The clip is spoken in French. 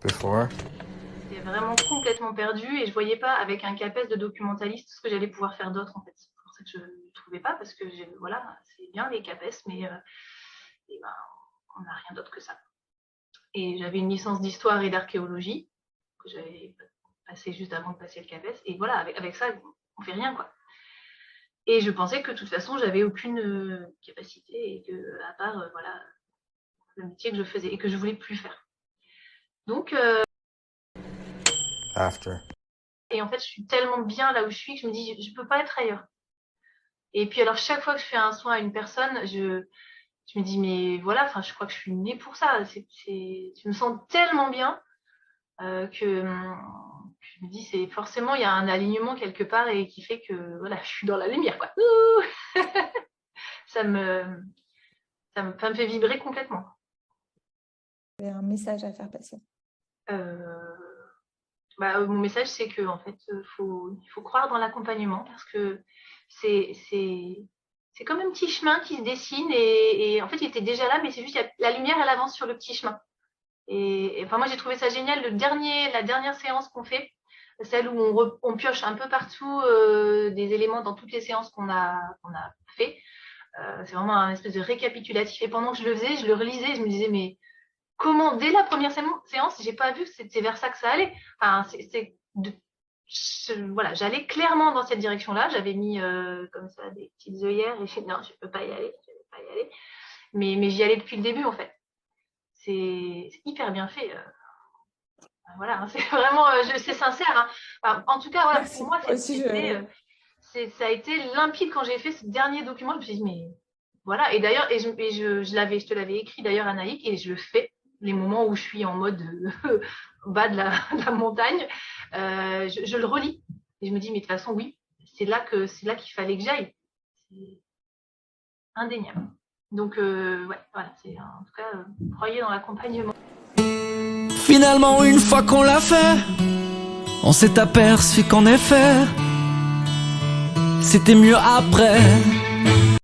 before. J'étais vraiment complètement perdue et je voyais pas avec un CAPES de documentaliste ce que j'allais pouvoir faire d'autre en fait. C'est pour ça que je ne trouvais pas parce que voilà, c'est bien les CAPES, mais et ben, on n'a rien d'autre que ça. Et j'avais une licence d'histoire et d'archéologie que j'avais passée juste avant de passer le CAPES. Et voilà, avec ça, on fait rien quoi. Et je pensais que de toute façon, j'avais aucune capacité et que, à part voilà, le métier que je faisais et que je voulais plus faire. Donc, After. et en fait, je suis tellement bien là où je suis que je me dis, je peux pas être ailleurs. Et puis alors, chaque fois que je fais un soin à une personne, je me dis, mais voilà, enfin, je crois que je suis née pour ça. Je me sens tellement bien que je me dis, c'est forcément, il y a un alignement quelque part et qui fait que voilà, je suis dans la lumière, quoi. ça me, ça me fait vibrer complètement. Il y a un message à faire passer. Mon message, c'est que en fait, il faut croire dans l'accompagnement parce que c'est comme un petit chemin qui se dessine et en fait, il était déjà là, mais c'est juste la lumière, elle avance sur le petit chemin. Et enfin, moi, j'ai trouvé ça génial. La dernière séance qu'on fait, celle où on pioche un peu partout des éléments dans toutes les séances qu'on a fait. C'est vraiment un espèce de récapitulatif. Et pendant que je le faisais, je le relisais, je me disais, mais comment, dès la première séance, j'ai pas vu que c'était vers ça que ça allait. Enfin, voilà, j'allais clairement dans cette direction-là. J'avais mis comme ça des petites œillères et j'ai dit, non, je peux pas y aller, je vais pas y aller. Mais j'y allais depuis le début, en fait. C'est hyper bien fait. Voilà, c'est vraiment, c'est sincère. Hein. Enfin, en tout cas, voilà, pour moi, ça a été limpide quand j'ai fait ce dernier document. Je me suis dit, mais voilà. Et d'ailleurs, je te l'avais écrit d'ailleurs, Anaïk, et je le fais les moments où je suis en mode bas de la montagne. Je le relis et je me dis, mais de toute façon, oui, c'est là qu'il fallait que j'aille. C'est indéniable. Donc, ouais, voilà, c'est en tout cas, croyez dans l'accompagnement. Finalement, une fois qu'on l'a fait, on s'est aperçu qu'en effet, c'était mieux après.